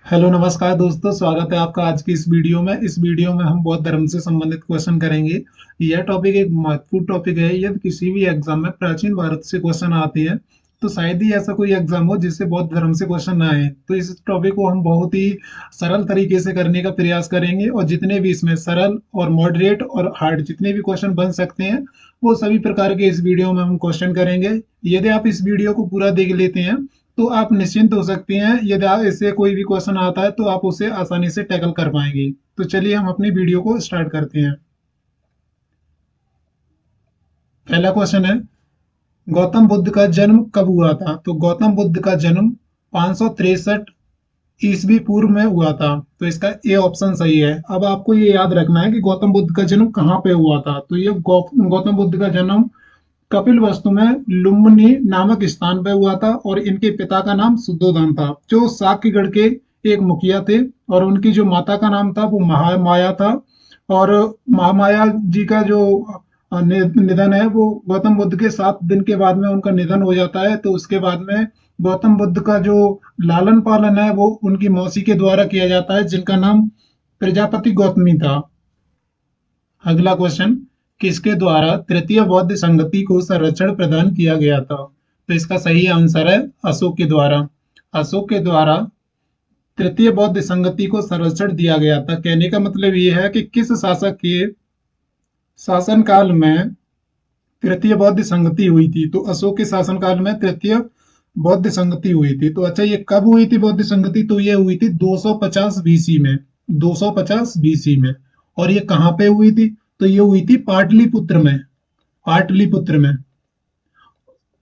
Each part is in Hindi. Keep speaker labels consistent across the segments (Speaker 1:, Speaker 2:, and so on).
Speaker 1: हेलो नमस्कार दोस्तों, स्वागत है आपका आज की इस वीडियो में हम बौद्ध धर्म से संबंधित क्वेश्चन करेंगे। यह टॉपिक एक महत्वपूर्ण टॉपिक है। यदि किसी भी एग्जाम में प्राचीन भारत से क्वेश्चन आते हैं तो शायद ही ऐसा कोई एग्जाम हो जिससे बौद्ध धर्म से क्वेश्चन ना आए। तो इस टॉपिक को हम बहुत ही सरल तरीके से करने का प्रयास करेंगे और जितने भी इसमें सरल और मॉडरेट और हार्ड जितने भी क्वेश्चन बन सकते हैं वो सभी प्रकार के इस वीडियो में हम क्वेश्चन करेंगे। यदि आप इस वीडियो को पूरा देख लेते हैं तो आप निश्चिंत हो सकते हैं, यदि आप इससे कोई भी क्वेश्चन आता है तो आप उसे आसानी से टैकल कर पाएंगे। तो चलिए हम अपनी वीडियो को स्टार्ट करते हैं। पहला क्वेश्चन है, गौतम बुद्ध का जन्म कब हुआ था? तो गौतम बुद्ध का जन्म 563 ईसवी पूर्व में हुआ था। तो इसका ए ऑप्शन सही है। अब आपको ये याद रखना है कि गौतम बुद्ध का जन्म कहाँ पे हुआ था। तो ये गौतम बुद्ध का जन्म कपिल वस्तु में लुम्बिनी नामक स्थान पर हुआ था और इनके पिता का नाम शुद्धोधन था, जो साक्यगढ़ के एक मुखिया थे। और उनकी जो माता का नाम था वो महामाया था। और महामाया जी का जो निधन है वो गौतम बुद्ध के 7 दिन के बाद में उनका निधन हो जाता है। तो उसके बाद में गौतम बुद्ध का जो लालन पालन है वो उनकी मौसी के द्वारा किया जाता है, जिनका नाम प्रजापति गौतमी था। अगला क्वेश्चन, किसके द्वारा तृतीय बौद्ध संगति को संरक्षण प्रदान किया गया था? तो इसका सही आंसर है अशोक के द्वारा। अशोक के द्वारा तृतीय बौद्ध संगति को संरक्षण दिया गया था। कहने का मतलब यह है कि किस शासक के शासनकाल में तृतीय बौद्ध संगति हुई थी। तो अशोक के शासनकाल में तृतीय बौद्ध संगति हुई थी। तो अच्छा, ये कब हुई थी बौद्ध संगति? तो ये हुई थी 250 बीसी में। 250 बीसी में। और ये कहाँ पे हुई थी? तो ये हुई थी पाटलिपुत्र में। पाटलिपुत्र में,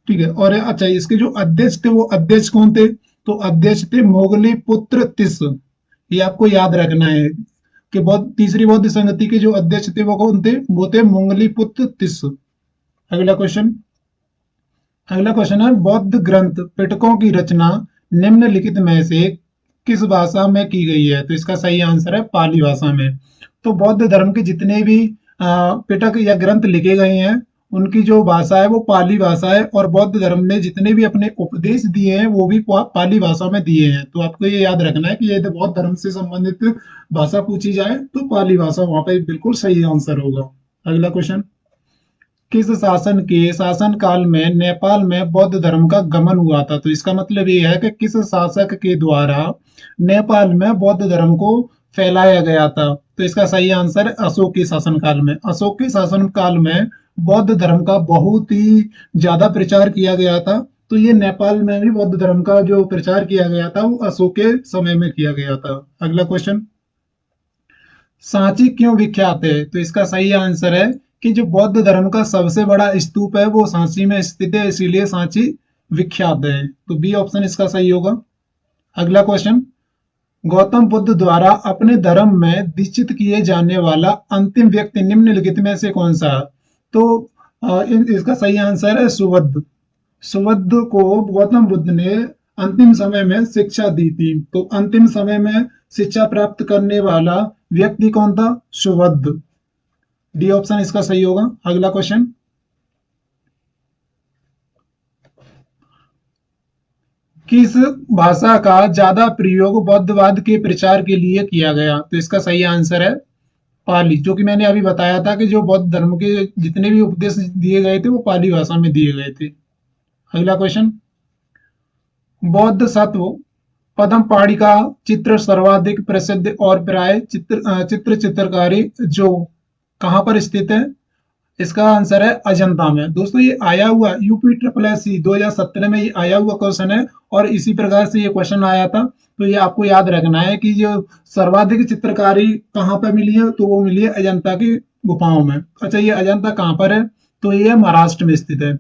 Speaker 1: ठीक है। और अच्छा, इसके जो अध्यक्ष थे वो अध्यक्ष कौन थे? तो अध्यक्ष थे मोगली पुत्र तिस। ये आपको याद रखना है कि तीसरी बौद्ध संगति के जो अध्यक्ष थे वो कौन थे? वो थे मोंगली पुत्र तिस। अगला क्वेश्चन, अगला क्वेश्चन है, बौद्ध ग्रंथ पिटकों की रचना निम्नलिखित में से किस भाषा में की गई है? तो इसका सही आंसर है पाली भाषा में। तो बौद्ध धर्म के जितने भी पिटक या ग्रंथ लिखे गए हैं उनकी जो भाषा है वो पाली भाषा है। और बौद्ध धर्म ने जितने भी अपने उपदेश दिए हैं वो भी पाली भाषा में दिए हैं। तो आपको ये याद रखना है कि यदि बौद्ध धर्म से संबंधित भाषा पूछी जाए तो पाली भाषा वहां पे बिल्कुल सही आंसर होगा। अगला क्वेश्चन, किस शासन के शासन काल में नेपाल में बौद्ध धर्म का गमन हुआ था? तो इसका मतलब ये है कि किस शासक के द्वारा नेपाल में बौद्ध धर्म को फैलाया गया था। तो इसका सही आंसर है अशोक के शासनकाल में। अशोक के शासनकाल में बौद्ध धर्म का बहुत ही ज्यादा प्रचार किया गया था। तो ये नेपाल में भी बौद्ध धर्म का जो प्रचार किया गया था वो अशोक के समय में किया गया था। अगला क्वेश्चन, सांची क्यों विख्यात है? तो इसका सही आंसर है कि जो बौद्ध धर्म का सबसे बड़ा स्तूप है वो सांची में स्थित है, इसीलिए सांची विख्यात है। तो बी ऑप्शन इसका सही होगा। अगला क्वेश्चन, गौतम बुद्ध द्वारा अपने धर्म में दीक्षित किए जाने वाला अंतिम व्यक्ति निम्नलिखित में से कौन सा? तो इसका सही आंसर है सुबुद्ध। सुबुद्ध को गौतम बुद्ध ने अंतिम समय में शिक्षा दी थी। तो अंतिम समय में शिक्षा प्राप्त करने वाला व्यक्ति कौन था? सुबुद्ध। डी ऑप्शन इसका सही होगा। अगला क्वेश्चन, किस भाषा का ज्यादा प्रयोग बौद्धवाद के प्रचार के लिए किया गया? तो इसका सही आंसर है पाली, जो कि मैंने अभी बताया था कि जो बौद्ध धर्म के जितने भी उपदेश दिए गए थे वो पाली भाषा में दिए गए थे। अगला क्वेश्चन, बौद्ध सत्व पद्म पाड़ी का चित्र सर्वाधिक प्रसिद्ध और प्राय चित्रकारी जो कहां पर स्थित है? इसका आंसर है अजंता में। दोस्तों ये आया हुआ यूपी ट्रिपल एस 2017 में ये आया हुआ क्वेश्चन है और इसी प्रकार से ये क्वेश्चन आया था। तो ये आपको याद रखना है कि जो सर्वाधिक चित्रकारी कहाँ पर मिली है? तो वो मिली है अजंता की गुफाओं में। अच्छा, ये अजंता कहाँ पर है? तो ये महाराष्ट्र में स्थित है।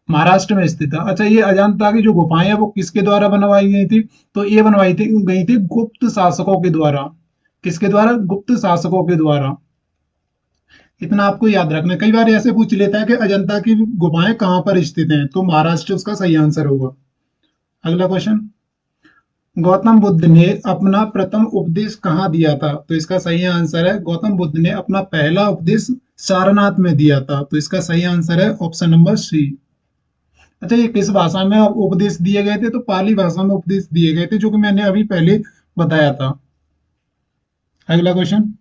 Speaker 1: महाराष्ट्र में स्थित है। अच्छा, ये अजंता की जो गुफाएं हैं वो किसके द्वारा बनवाई गई थी? तो ये बनवाई थी गई थी गुप्त शासकों के द्वारा। किसके द्वारा? गुप्त शासकों के द्वारा। इतना आपको याद रखना। कई बार ऐसे पूछ लेता है कि अजंता की गुफाएं कहां पर स्थित हैं, तो महाराष्ट्र उसका सही आंसर होगा। अगला क्वेश्चन, गौतम बुद्ध ने अपना प्रथम उपदेश कहाँ दिया था? तो इसका सही आंसर है गौतम बुद्ध ने अपना पहला उपदेश सारनाथ में दिया था। तो इसका सही आंसर है ऑप्शन नंबर सी। अच्छा, ये किस भाषा में उपदेश दिए गए थे? तो पाली भाषा में उपदेश दिए गए थे, जो कि मैंने अभी पहले बताया था। अगला क्वेश्चन,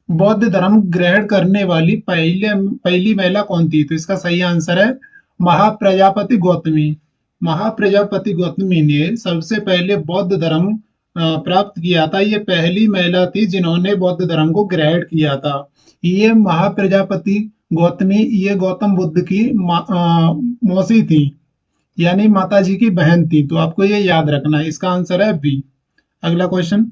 Speaker 1: बौद्ध धर्म ग्रहण करने वाली पहली महिला कौन थी? तो इसका सही आंसर है महाप्रजापति गौतमी। महाप्रजापति गौतमी ने सबसे पहले बौद्ध धर्म प्राप्त किया था। ये पहली महिला थी जिन्होंने बौद्ध धर्म को ग्रहण किया था। ये महाप्रजापति गौतमी ये गौतम बुद्ध की मौसी थी, यानी माता जी की बहन थी। तो आपको ये याद रखना है, इसका आंसर है बी। अगला क्वेश्चन,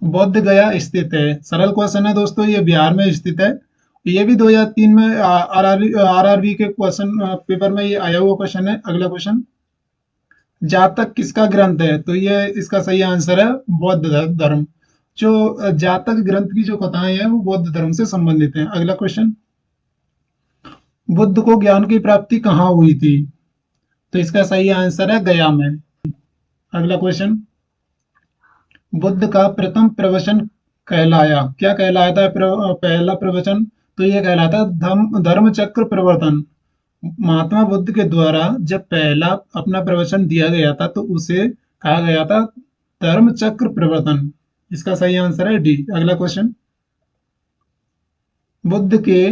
Speaker 1: बोध गया स्थित है। सरल क्वेश्चन है दोस्तों, ये बिहार में स्थित है। ये भी 2003 में आरआरबी के क्वेश्चन पेपर में ये आया हुआ क्वेश्चन है। अगला क्वेश्चन, जातक किसका ग्रंथ है? तो ये इसका सही आंसर है बौद्ध धर्म। जो जातक ग्रंथ की जो कथाएं हैं वो बौद्ध धर्म से संबंधित हैं। अगला क्वेश्चन, बुद्ध को ज्ञान की प्राप्ति कहाँ हुई थी? तो इसका सही आंसर है गया में। अगला क्वेश्चन, बुद्ध का प्रथम प्रवचन कहलाया, क्या कहलाया था पहला प्रवचन? तो यह कहलाता धर्म चक्र प्रवर्तन। महात्मा बुद्ध के द्वारा जब पहला अपना प्रवचन दिया गया था तो उसे कहा गया था धर्म चक्र प्रवर्तन। इसका सही आंसर है डी। अगला क्वेश्चन, बुद्ध के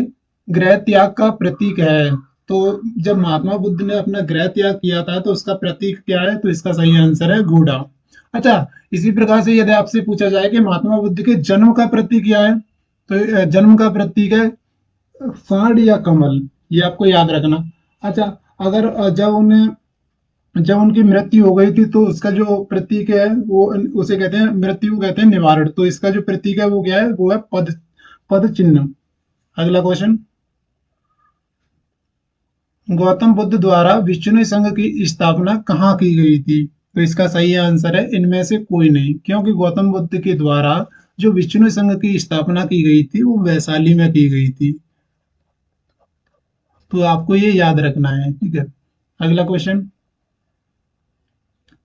Speaker 1: गृह त्याग का प्रतीक है। तो जब महात्मा बुद्ध ने अपना गृह त्याग किया था तो उसका प्रतीक क्या है? तो इसका सही आंसर है घोड़ा। अच्छा, इसी प्रकार से यदि आपसे पूछा जाए कि महात्मा बुद्ध के जन्म का प्रतीक क्या है, तो जन्म का प्रतीक है सांड या कमल। ये आपको याद रखना। अच्छा, अगर जब उनकी मृत्यु हो गई थी तो उसका जो प्रतीक है वो उसे कहते हैं, मृत्यु कहते हैं निवारण। तो इसका जो प्रतीक है वो क्या है? वो है पद चिन्ह। अगला क्वेश्चन, गौतम बुद्ध द्वारा विष्णु संघ की स्थापना कहाँ की गई थी? तो इसका सही आंसर है इनमें से कोई नहीं, क्योंकि गौतम बुद्ध के द्वारा जो विष्णु संघ की स्थापना की गई थी वो वैशाली में की गई थी। तो आपको ये याद रखना है, ठीक है। अगला क्वेश्चन,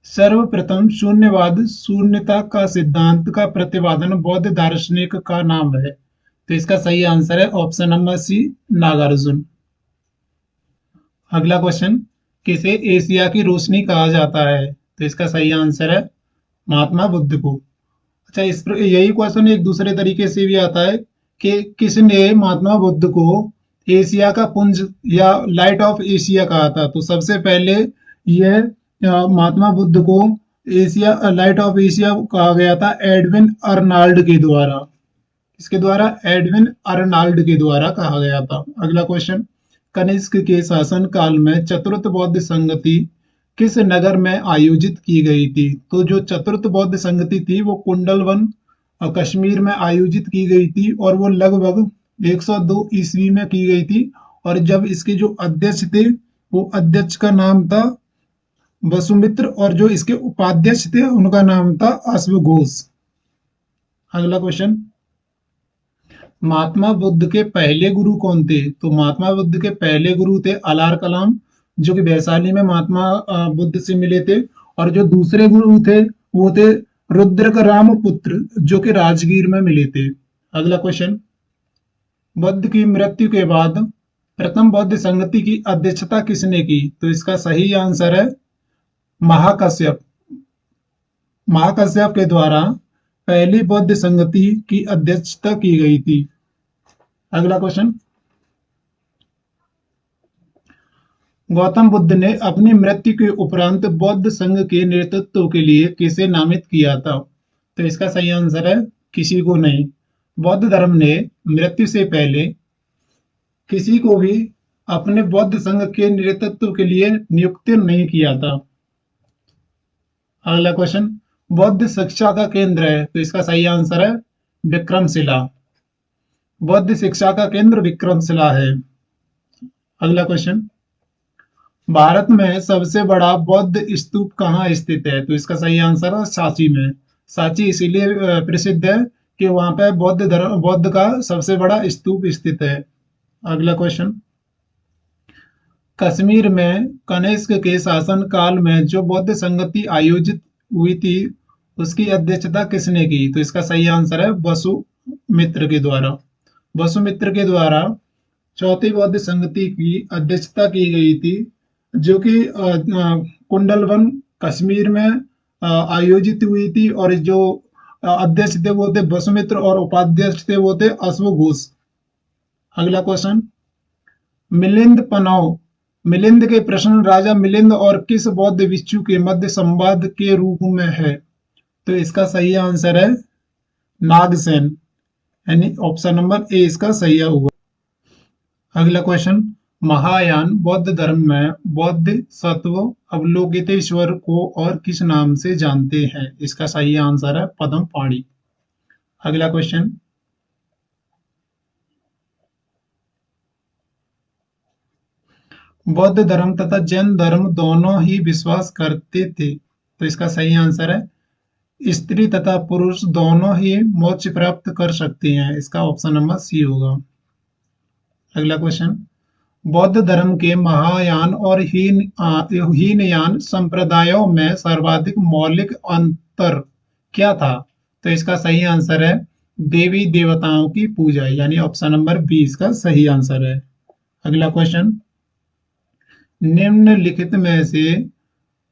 Speaker 1: सर्वप्रथम शून्यवाद शून्यता का सिद्धांत का प्रतिपादन बौद्ध दार्शनिक का नाम है। तो इसका सही आंसर है ऑप्शन नंबर सी, नागार्जुन। अगला क्वेश्चन, किसे एशिया की रोशनी कहा जाता है? तो इसका सही आंसर है महात्मा बुद्ध को। अच्छा, यही क्वेश्चन एक दूसरे तरीके से भी आता है कि किसने महात्मा बुद्ध को एशिया का पुंज या लाइट ऑफ एशिया कहा था? तो सबसे पहले यह महात्मा बुद्ध को एशिया लाइट ऑफ एशिया कहा गया था एडविन अर्नाल्ड के द्वारा। इसके द्वारा एडविन अर्नाल्ड के द्वारा कहा गया था। अगला क्वेश्चन, कनिष्क के शासन काल में चतुर्थ बौद्ध संगति किस नगर में आयोजित की गई थी? तो जो चतुर्थ बौद्ध संगति थी वो कुंडलवन कश्मीर में आयोजित की गई थी और वो लगभग 102 ईस्वी में की गई थी। और जब इसके जो अध्यक्ष थे वो अध्यक्ष का नाम था वसुमित्र और जो इसके उपाध्यक्ष थे उनका नाम था अश्वघोष। अगला क्वेश्चन, महात्मा बुद्ध के पहले गुरु कौन थे? तो महात्मा बुद्ध के पहले गुरु थे अलार कलाम, जो कि वैशाली में महात्मा बुद्ध से मिले थे। और जो दूसरे गुरु थे वो थे रुद्रक राम पुत्र, जो कि राजगीर में मिले थे। अगला क्वेश्चन, बुद्ध की मृत्यु के बाद प्रथम बौद्ध संगति की अध्यक्षता किसने की? तो इसका सही आंसर है महाकश्यप। महाकश्यप के द्वारा पहली बौद्ध संगति की अध्यक्षता की गई थी। अगला क्वेश्चन, गौतम बुद्ध ने अपनी मृत्यु के उपरांत बौद्ध संघ के नेतृत्व के लिए किसे नामित किया था? तो इसका सही आंसर है किसी को नहीं। बौद्ध धर्म ने मृत्यु से पहले किसी को भी अपने बौद्ध संघ के नेतृत्व के लिए नियुक्त नहीं किया था। अगला क्वेश्चन, बौद्ध शिक्षा का केंद्र है। तो इसका सही आंसर है विक्रमशिला। बौद्ध शिक्षा का केंद्र विक्रमशिला है। अगला क्वेश्चन, भारत में सबसे बड़ा बौद्ध स्तूप कहाँ स्थित है? तो इसका सही आंसर है सांची में। सांची इसीलिए प्रसिद्ध है कि वहां पे बौद्ध का सबसे बड़ा स्तूप स्थित है। अगला क्वेश्चन, कश्मीर में कनिष्क के शासन काल में जो बौद्ध संगति आयोजित हुई थी उसकी अध्यक्षता किसने की? तो इसका सही आंसर है वसुमित्र के द्वारा। वसुमित्र के द्वारा चौथी बौद्ध संगति की अध्यक्षता की गई थी, जो कि कुंडलवन कश्मीर में आयोजित हुई थी, और जो अध्यक्ष थे वो थे वसुमित्र और उपाध्यक्ष थे वो थे अश्वघोष। अगला क्वेश्चन, मिलिंद पनाव, मिलिंद के प्रश्न राजा मिलिंद और किस बौद्ध भिक्षु के मध्य संवाद के रूप में है? तो इसका सही आंसर है नागसेन, यानी ऑप्शन नंबर ए इसका सही होगा। अगला क्वेश्चन, महायान बौद्ध धर्म में बौद्ध सत्व अवलोकितेश्वर को और किस नाम से जानते हैं? इसका सही आंसर है पद्म पाणी। अगला क्वेश्चन, बौद्ध धर्म तथा जैन धर्म दोनों ही विश्वास करते थे, तो इसका सही आंसर है स्त्री तथा पुरुष दोनों ही मोक्ष प्राप्त कर सकते हैं। इसका ऑप्शन नंबर सी होगा। अगला क्वेश्चन, बौद्ध धर्म के महायान और हीनयान संप्रदायों में सर्वाधिक मौलिक अंतर क्या था? तो इसका सही आंसर है देवी देवताओं की पूजा, यानी ऑप्शन नंबर बी इसका सही आंसर है। अगला क्वेश्चन, निम्नलिखित में से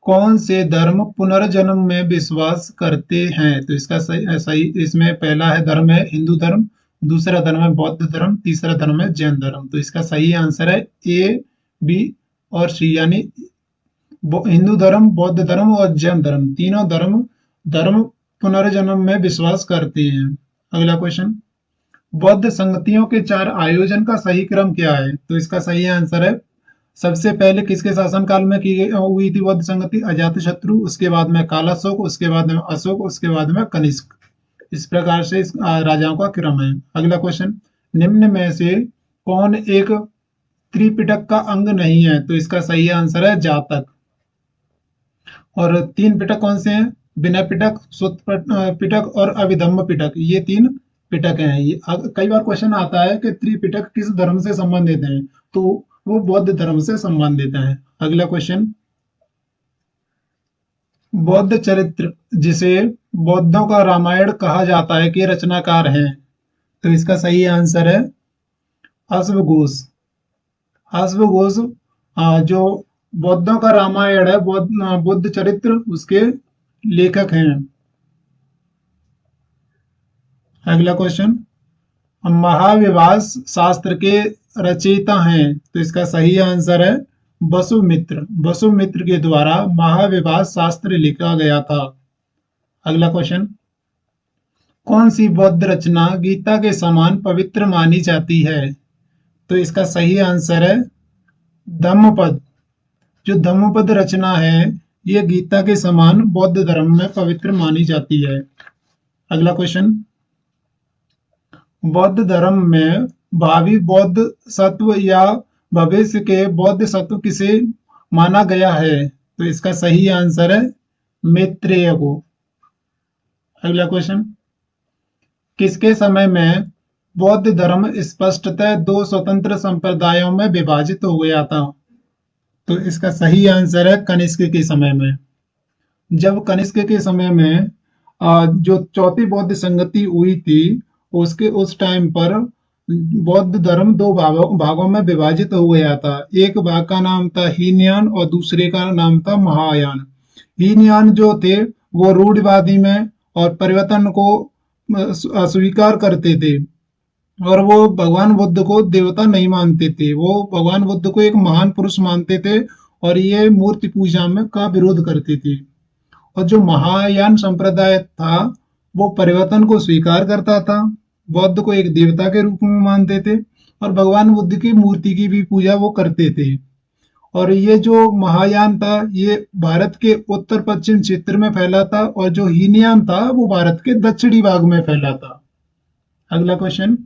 Speaker 1: कौन से धर्म पुनर्जन्म में विश्वास करते हैं? तो इसका सही इसमें पहला है धर्म है हिंदू धर्म, दूसरा धर्म है बौद्ध धर्म, तीसरा धर्म है जैन धर्म। तो इसका सही आंसर है ए, बी और सी, यानी हिंदू धर्म, बौद्ध धर्म और जैन धर्म, तीनों धर्म पुनर्जन्म में विश्वास करते हैं। अगला क्वेश्चन, बौद्ध संगतियों के 4 आयोजन का सही क्रम क्या है? तो इसका सही आंसर है सबसे पहले किसके शासनकाल में हुई थी बौद्ध संगति? अजातशत्रु, उसके बाद में कालाशोक, उसके बाद में अशोक, उसके बाद में कनिष्क। इस प्रकार से इस राजाओं का क्रम है। अगला क्वेश्चन, निम्न में से कौन एक त्रिपिटक का अंग नहीं है? तो इसका सही आंसर है जातक। और 3 पिटक कौन से हैं? विनय पिटक, सुत पिटक और अभिधम्म पिटक, ये 3 पिटक हैं। ये कई बार क्वेश्चन आता है कि त्रिपिटक किस धर्म से संबंधित हैं, तो वो बौद्ध धर्म से संबंधित है। अगला क्वेश्चन, बौद्ध चरित्र जिसे बौद्धों का रामायण कहा जाता है के रचनाकार हैं? तो इसका सही आंसर है अश्वघोष। अश्वघोष जो बौद्धों का रामायण है, बुद्ध चरित्र, उसके लेखक हैं। अगला क्वेश्चन, महाविभास शास्त्र के रचयिता हैं? तो इसका सही आंसर है वसुमित्र। वसुमित्र के द्वारा महाविभास शास्त्र लिखा गया था। अगला क्वेश्चन, कौन सी बौद्ध रचना गीता के समान पवित्र मानी जाती है? तो इसका सही आंसर है धम्मपद। जो धम्मपद रचना है ये गीता के समान बौद्ध धर्म में पवित्र मानी जाती है। अगला क्वेश्चन, बौद्ध धर्म में भावी बौद्ध सत्व या भविष्य के बौद्ध सत्व किसे माना गया है? तो इसका सही आंसर है मैत्रेय को। अगला क्वेश्चन, किसके समय में बौद्ध धर्म स्पष्टतः 2 स्वतंत्र संप्रदायों में विभाजित हो गया था? तो इसका सही आंसर है कनिष्क के समय में। जब कनिष्क के समय में जो चौथी बौद्ध संगति हुई थी, उस टाइम पर बौद्ध धर्म 2 भागों में विभाजित हो गया था। एक भाग का नाम था हीनयान और दूसरे का नाम था महायान। हीनयान जो थे वो रूढ़िवादी में और परिवर्तन को अस्वीकार करते थे, और वो भगवान बुद्ध को देवता नहीं मानते थे। वो भगवान बुद्ध को एक महान पुरुष मानते थे और ये मूर्ति पूजा में का विरोध करते थे। और जो महायान संप्रदाय था वो परिवर्तन को स्वीकार करता था, बौद्ध को एक देवता के रूप में मानते थे और भगवान बुद्ध की मूर्ति की भी पूजा वो करते थे। और ये जो महायान था ये भारत के उत्तर पश्चिम क्षेत्र में फैला था, और जो हीनयान था वो भारत के दक्षिणी भाग में फैला था। अगला क्वेश्चन,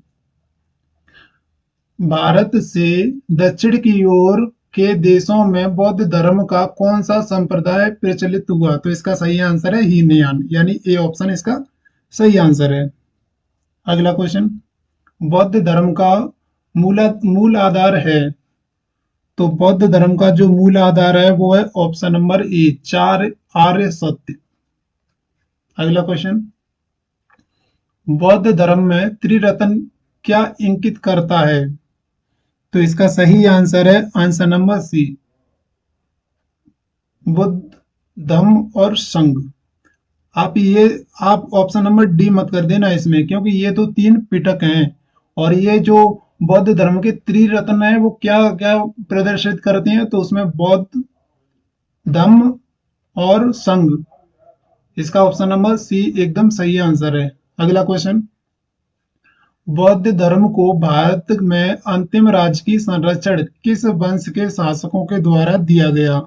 Speaker 1: भारत से दक्षिण की ओर के देशों में बौद्ध धर्म का कौन सा संप्रदाय प्रचलित हुआ? तो इसका सही आंसर है हीनयान, यानी ए ऑप्शन इसका सही आंसर है। अगला क्वेश्चन, बौद्ध धर्म का मूल आधार है? तो बौद्ध धर्म का जो मूल आधार है वो है ऑप्शन नंबर ए, 4 आर्य सत्य। अगला क्वेश्चन, बौद्ध धर्म में त्रिरत्न क्या इंगित करता है? तो इसका सही आंसर है आंसर नंबर सी, बुद्ध, धम्म और संघ। आप ऑप्शन नंबर डी मत कर देना इसमें, क्योंकि ये तो तीन पिटक हैं और ये जो बौद्ध धर्म के त्रिरत्न है वो क्या क्या प्रदर्शित करते हैं, तो उसमें बौद्ध, धम्म और संघ। इसका ऑप्शन नंबर सी एकदम सही आंसर है। अगला क्वेश्चन, बौद्ध धर्म को भारत में अंतिम राज्य की संरक्षण किस वंश के शासकों के द्वारा दिया गया?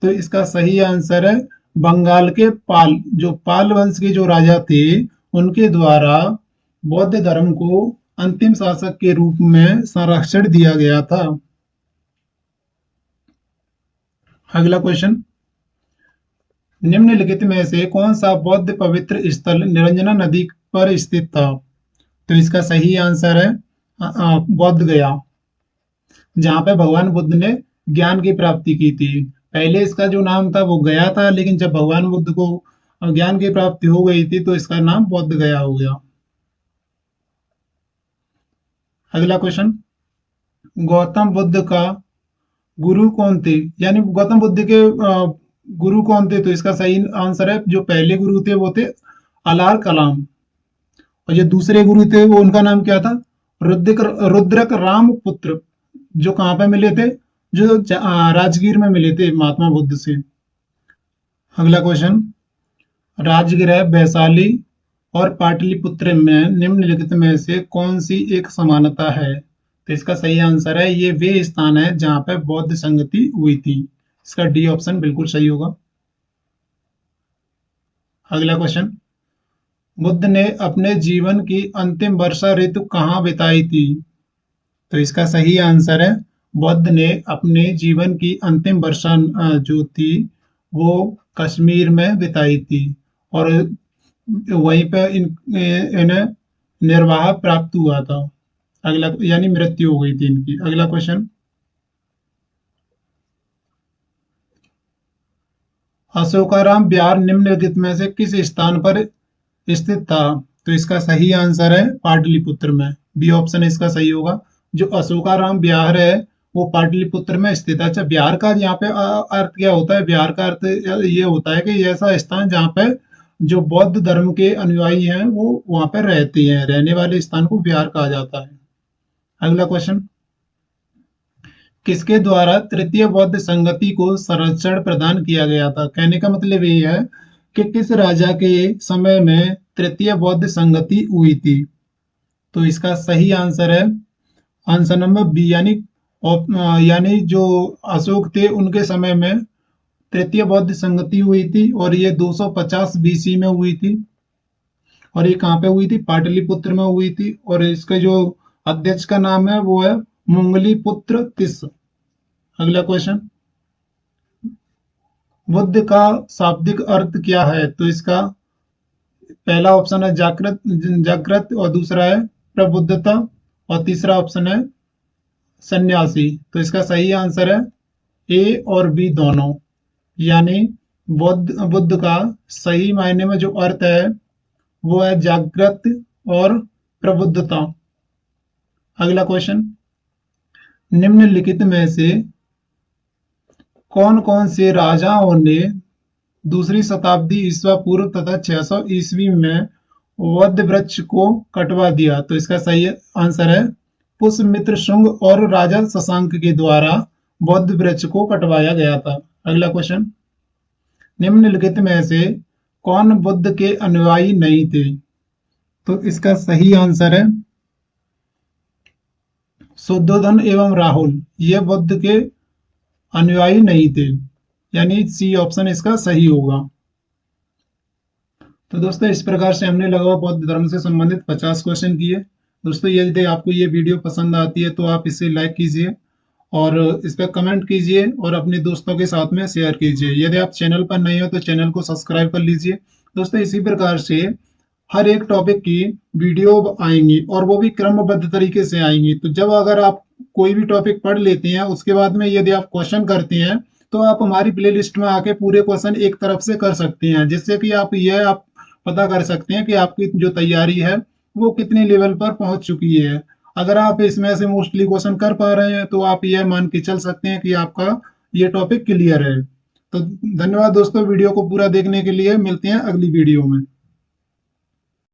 Speaker 1: तो इसका सही आंसर है बंगाल के पाल, जो पाल वंश के जो राजा थे उनके द्वारा बौद्ध धर्म को अंतिम शासक के रूप में संरक्षण दिया गया था। अगला क्वेश्चन, निम्नलिखित में से कौन सा बौद्ध पवित्र स्थल निरंजना नदी पर स्थित था? तो इसका सही आंसर है बोध गया, जहां पे भगवान बुद्ध ने ज्ञान की प्राप्ति की थी। पहले इसका जो नाम था वो गया था, लेकिन जब भगवान बुद्ध को ज्ञान की प्राप्ति हो गई थी तो इसका नाम बोध गया हो गया। अगला क्वेश्चन, गौतम बुद्ध का गुरु कौन थे? यानी गौतम बुद्ध के गुरु कौन थे? तो इसका सही आंसर है जो पहले गुरु थे वो थे अलार कलाम, और जो दूसरे गुरु थे वो उनका नाम क्या था? रुद्रक राम पुत्र, जो कहां पे मिले थे? जो राजगीर में मिले थे महात्मा बुद्ध से। अगला क्वेश्चन, राजगृह, वैशाली और पाटलिपुत्र में निम्नलिखित में से कौन सी एक समानता है? तो इसका सही आंसर है ये वे स्थान है जहां पे बौद्ध संगति हुई थी। इसका डी ऑप्शन बिल्कुल सही होगा। अगला क्वेश्चन, बुद्ध ने अपने जीवन की अंतिम वर्षा ऋतु कहाँ बिताई थी? तो इसका सही आंसर है बुद्ध ने अपने जीवन की अंतिम वर्षा जो थी वो कश्मीर में बिताई थी, और वहीं पे इन्हें निर्वाह प्राप्त हुआ था। अगला यानी मृत्यु हो गई थी इनकी। अगला क्वेश्चन, अशोकाराम बिहार निम्नलिखित में से किस स्थान पर स्थित था? तो इसका सही आंसर है पाटलिपुत्र में। बी ऑप्शन इसका सही होगा। जो अशोकाराम बिहार है वो पाटलिपुत्र में स्थित है। अच्छा, बिहार का यहाँ पे अर्थ क्या होता है? बिहार का अर्थ ये होता है कि ऐसा स्थान जहाँ पे जो बौद्ध धर्म के अनुयायी हैं वो वहां पर रहते हैं, रहने वाले स्थान को बिहार कहा जाता है। अगला क्वेश्चन, किसके द्वारा तृतीय बौद्ध संगति को संरक्षण प्रदान किया गया था? कहने का मतलब ये है कि किस राजा के समय में तृतीय बौद्ध संगति हुई थी? तो इसका सही आंसर है आंसर नंबर बी, यानी जो अशोक थे उनके समय में तृतीय बौद्ध संगति हुई थी, और ये 250 बीसी में हुई थी। और ये कहाँ पे हुई थी? पाटलिपुत्र में हुई थी, और इसके जो अध्यक्ष का नाम है वो है मुंगलीपुत्र तिस्स। अगला क्वेश्चन, बुद्ध का शाब्दिक अर्थ क्या है? तो इसका पहला ऑप्शन है जागृत, और दूसरा है प्रबुद्धता, और तीसरा ऑप्शन है सन्यासी। तो इसका सही आंसर है ए और बी दोनों, यानी बुद्ध का सही मायने में जो अर्थ है वो है जागृत और प्रबुद्धता। अगला क्वेश्चन, निम्नलिखित में से कौन कौन से राजाओं ने दूसरी शताब्दी ईसा पूर्व तथा 600 ईस्वी में वध वृक्ष को कटवा दिया? तो इसका सही आंसर है पुष्यमित्र शुंग और राजा शशांक के द्वारा बौद्ध वृक्ष को कटवाया गया था। अगला क्वेश्चन, निम्नलिखित में से कौन बुद्ध के अनुयायी नहीं थे? तो इसका सही आंसर है शुद्धोधन एवं राहुल, ये बुद्ध के अनुयायी नहीं थे, यानी सी ऑप्शन इसका सही होगा। तो दोस्तों इस प्रकार से हमने लगा बौद्ध धर्म से संबंधित 50 क्वेश्चन किए। दोस्तों यदि आपको ये वीडियो पसंद आती है तो आप इसे लाइक कीजिए और इस पर कमेंट कीजिए और अपने दोस्तों के साथ में शेयर कीजिए। यदि आप चैनल पर नए हो तो चैनल को सब्सक्राइब कर लीजिए। दोस्तों इसी प्रकार से हर एक टॉपिक की वीडियो आएंगी और वो भी क्रमबद्ध तरीके से आएंगी। तो जब अगर आप कोई भी टॉपिक पढ़ लेते हैं उसके बाद में यदि आप क्वेश्चन करते हैं तो आप हमारी प्लेलिस्ट में आके पूरे क्वेश्चन एक तरफ से कर सकते हैं, जिससे कि आप पता कर सकते हैं कि आपकी जो तैयारी है वो कितने लेवल पर पहुंच चुकी है। अगर आप इसमें से मोस्टली क्वेश्चन कर पा रहे हैं तो आप यह मान के चल सकते हैं कि आपका ये टॉपिक क्लियर है। तो धन्यवाद दोस्तों वीडियो को पूरा देखने के लिए, मिलते हैं अगली वीडियो में।